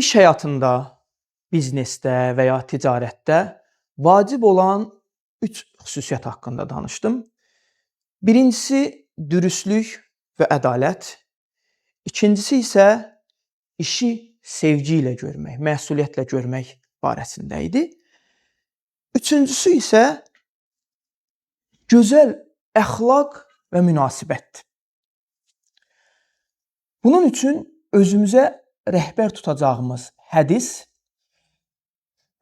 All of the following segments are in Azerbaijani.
İş həyatında, biznesdə və ya ticarətdə vacib olan 3 xüsusiyyət haqqında danışdım. Birincisi dürüstlük və ədalət. İkincisi isə işi sevgi ilə görmək, məsuliyyətlə görmək barəsində idi. Üçüncüsü isə gözəl əxlaq və münasibətdir. Bunun üçün özümüzə rəhbər tutacağımız hədis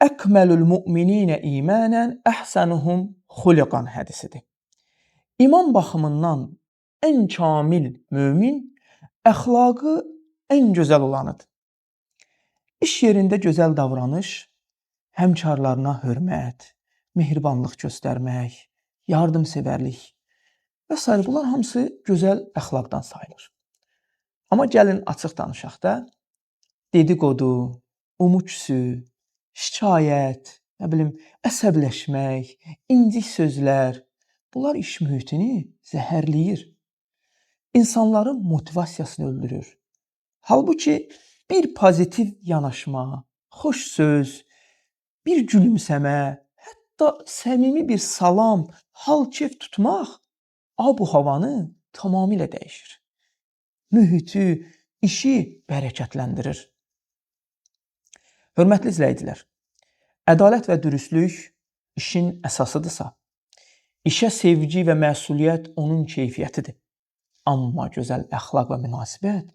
Əkməlül müminə imanən əhsənuhum xuliqan hədisidir. İman baxımından ən kamil mömin əxlaqı ən gözəl olanıdır. İş yerində gözəl davranış, həmkarlarına hörmət, mehribanlıq göstərmək, yardımsevərlik və s. bunlar hamısı gözəl əxlaqdan sayılır. Amma gəlin açıq danışaq da, dedikodu, umuçsu, şikayət, əsəbləşmək, incik sözlər, bunlar iş mühitini zəhərləyir. İnsanların motivasiyasını öldürür. Halbuki bir pozitiv yanaşma, xoş söz, bir gülümsəmə, hətta səmimi bir salam, hal-keyf tutmaq bu-havanı tamamilə dəyişir. Mühiti, işi bərəkətləndirir. Hörmətli izləyicilər, ədalət və dürüstlük işin əsasıdırsa, işə sevgi və məsuliyyət onun keyfiyyətidir. Amma gözəl əxlaq və münasibət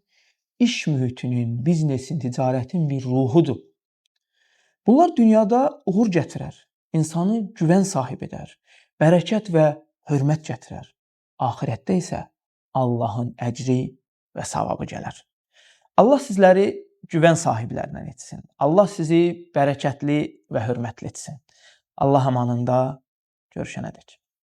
iş mühitinin, biznesin, ticarətin bir ruhudur. Bunlar dünyada uğur gətirər, insanı güvən sahib edər, bərəkət və hörmət gətirər. Axirətdə isə Allahın əcri və savabı gələr. Allah sizləri güvən sahiblərindən etsin. Allah sizi bərəkətli və hörmətli etsin. Allah amanında görüşənədək.